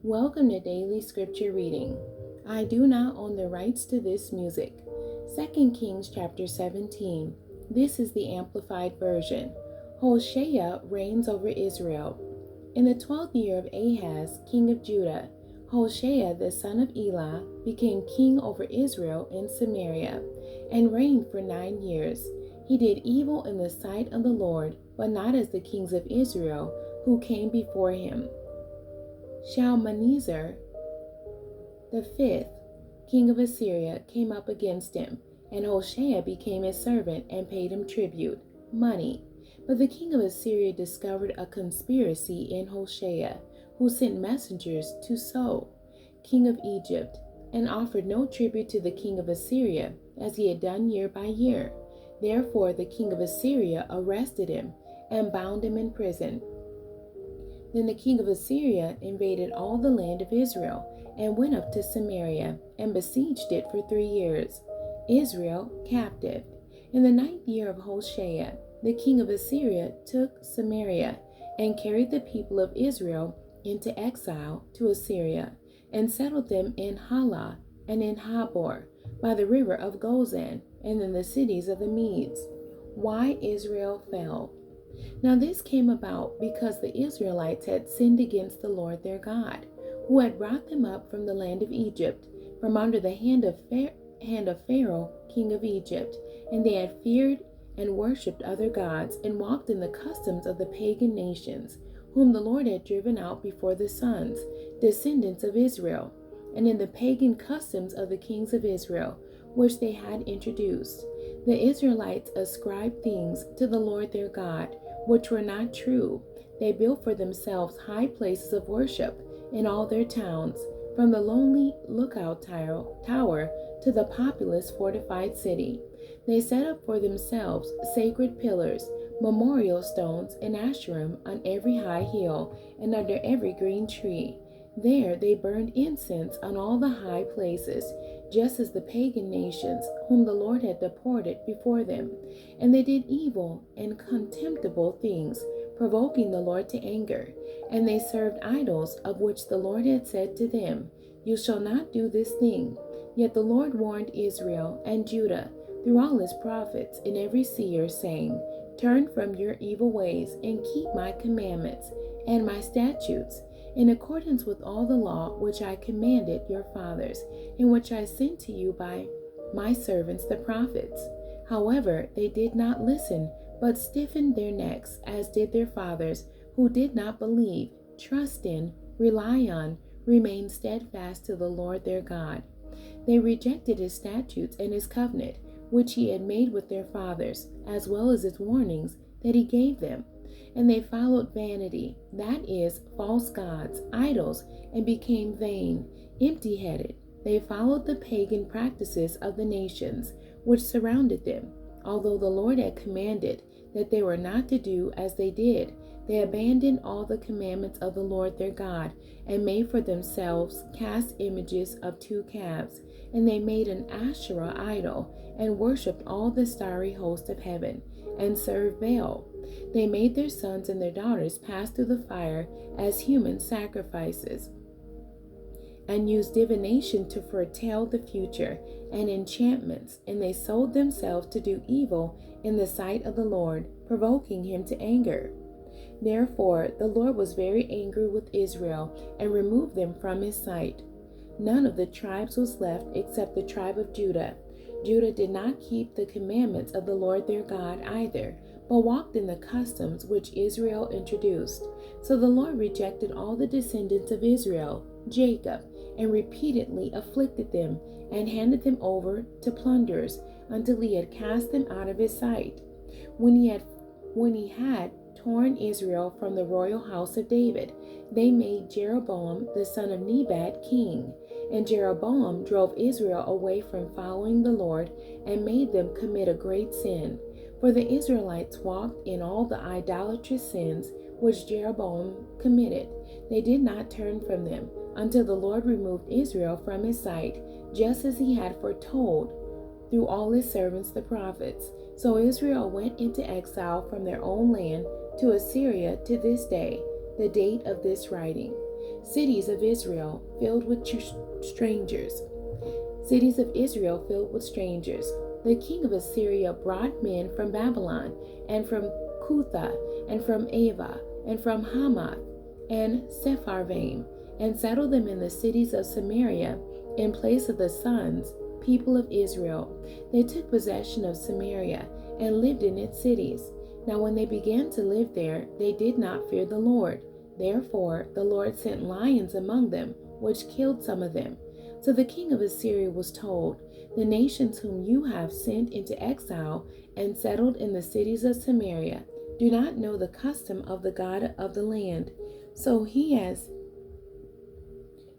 Welcome to Daily Scripture Reading. I do not own the rights to this music. 2 Kings chapter 17. This is the Amplified Version. Hoshea reigns over Israel. In the 12th year of Ahaz, king of Judah, Hoshea the son of Elah became king over Israel in Samaria, and reigned for 9 years. He did evil in the sight of the Lord, but not as the kings of Israel who came before him. Shalmaneser the fifth, king of Assyria, came up against him, and Hoshea became his servant and paid him tribute, money. But the king of Assyria discovered a conspiracy in Hoshea, who sent messengers to So, king of Egypt, and offered no tribute to the king of Assyria, as he had done year by year. Therefore the king of Assyria arrested him and bound him in prison. Then the king of Assyria invaded all the land of Israel, and went up to Samaria, and besieged it for 3 years. Israel captive. In the 9th year of Hoshea, the king of Assyria took Samaria, and carried the people of Israel into exile to Assyria, and settled them in Halah and in Habor, by the river of Gozan, and in the cities of the Medes. Why Israel fell. Now this came about because the Israelites had sinned against the Lord their God, who had brought them up from the land of Egypt, from under the hand of Pharaoh, king of Egypt, and they had feared and worshipped other gods, and walked in the customs of the pagan nations, whom the Lord had driven out before the sons, descendants of Israel, and in the pagan customs of the kings of Israel, which they had introduced. The Israelites ascribed things to the Lord their God, which were not true. They built for themselves high places of worship in all their towns, from the lonely lookout tower to the populous fortified city. They set up for themselves sacred pillars, memorial stones, and Asherim on every high hill and under every green tree. There they burned incense on all the high places, just as the pagan nations whom the Lord had deported before them. And they did evil and contemptible things, provoking the Lord to anger. And they served idols, of which the Lord had said to them, "You shall not do this thing." Yet the Lord warned Israel and Judah through all his prophets and every seer, saying, "Turn from your evil ways, and keep my commandments and my statutes, in accordance with all the law which I commanded your fathers, and which I sent to you by my servants the prophets." However, they did not listen, but stiffened their necks, as did their fathers, who did not believe, trust in, rely on, remain steadfast to the Lord their God. They rejected his statutes and his covenant, which he had made with their fathers, as well as his warnings that he gave them. And they followed vanity, that is, false gods, idols, and became vain, empty-headed. They followed the pagan practices of the nations which surrounded them. Although the Lord had commanded that they were not to do as they did, they abandoned all the commandments of the Lord their God, and made for themselves cast images of 2 calves. And they made an Asherah idol, and worshipped all the starry host of heaven, and served Baal. They made their sons and their daughters pass through the fire as human sacrifices, and used divination to foretell the future, and enchantments, and they sold themselves to do evil in the sight of the Lord, provoking him to anger. Therefore the Lord was very angry with Israel, and removed them from his sight. None of the tribes was left except the tribe of Judah. Judah did not keep the commandments of the Lord their God either, but walked in the customs which Israel introduced. So the Lord rejected all the descendants of Israel, Jacob, and repeatedly afflicted them, and handed them over to plunderers, until he had cast them out of his sight. When he had torn Israel from the royal house of David, they made Jeroboam the son of Nebat king. And Jeroboam drove Israel away from following the Lord, and made them commit a great sin. For the Israelites walked in all the idolatrous sins which Jeroboam committed. They did not turn from them, until the Lord removed Israel from his sight, just as he had foretold through all his servants the prophets. So Israel went into exile from their own land to Assyria to this day, the date of this writing. Cities of Israel filled with strangers. Cities of Israel filled with strangers. The king of Assyria brought men from Babylon, and from Cutha, and from Ava, and from Hamath, and Sepharvaim, and settled them in the cities of Samaria in place of the sons, people of Israel. They took possession of Samaria and lived in its cities. Now when they began to live there, they did not fear the Lord. Therefore the Lord sent lions among them, which killed some of them. So the king of Assyria was told, the nations whom you have sent into exile and settled in the cities of Samaria do not know the custom of the God of the land. So he has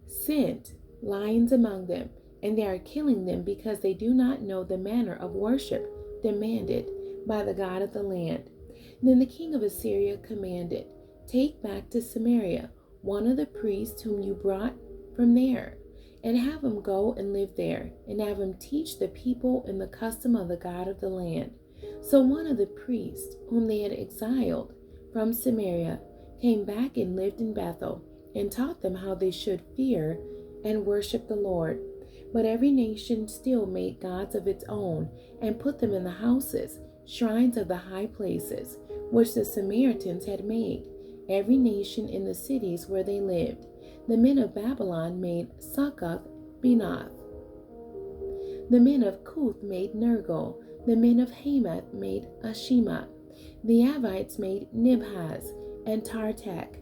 sent lions among them, and they are killing them because they do not know the manner of worship demanded by the God of the land. Then the king of Assyria commanded, take back to Samaria one of the priests whom you brought from there, and have him go and live there, and have him teach the people in the custom of the God of the land. So one of the priests whom they had exiled from Samaria came back and lived in Bethel, and taught them how they should fear and worship the Lord. But every nation still made gods of its own, and put them in the houses, shrines of the high places, which the Samaritans had made, every nation in the cities where they lived. The men of Babylon made Succoth Benoth. The men of Cuth made Nergal. The men of Hamath made Ashima. The Avites made Nibhaz and Tartak.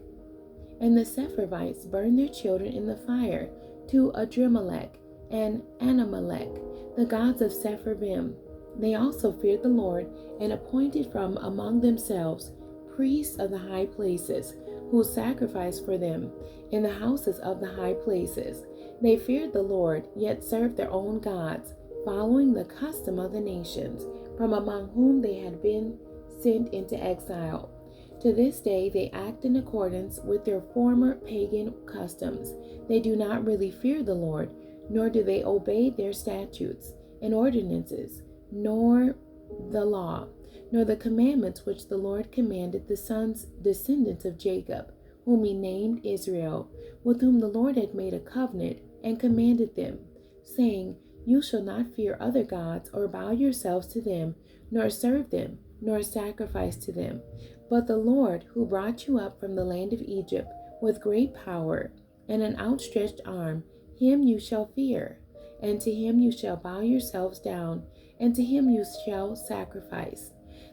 And the Sepharvites burned their children in the fire to Adrimelech and Anamelech, the gods of Sepharvaim. They also feared the Lord, and appointed from among themselves priests of the high places, who sacrificed for them in the houses of the high places. They feared the Lord, yet served their own gods, following the custom of the nations, from among whom they had been sent into exile. To this day they act in accordance with their former pagan customs. They do not really fear the Lord, nor do they obey their statutes and ordinances, nor the law, nor the commandments which the Lord commanded the descendants of Jacob, whom he named Israel, with whom the Lord had made a covenant and commanded them, saying, you shall not fear other gods, or bow yourselves to them, nor serve them, nor sacrifice to them. But the Lord, who brought you up from the land of Egypt with great power and an outstretched arm, him you shall fear, and to him you shall bow yourselves down, and to him you shall sacrifice.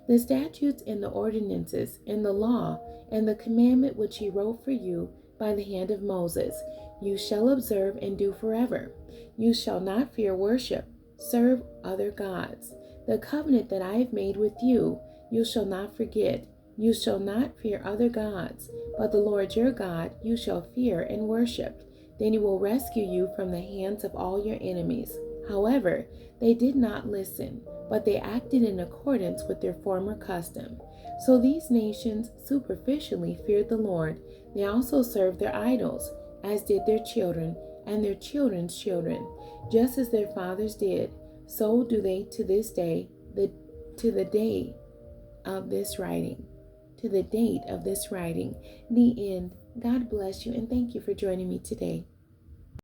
The statutes and the ordinances and the law and the commandment which he wrote for you by the hand of Moses, you shall observe and do forever. You shall not fear worship, serve other gods. The covenant that I have made with you, you shall not forget. You shall not fear other gods, but the Lord your God you shall fear and worship. Then he will rescue you from the hands of all your enemies. However, they did not listen, but they acted in accordance with their former custom. So these nations superficially feared the Lord. They also served their idols, as did their children and their children's children, just as their fathers did. So do they to this day, to the day of this writing. To the date of this writing. The end. God bless you, and thank you for joining me today.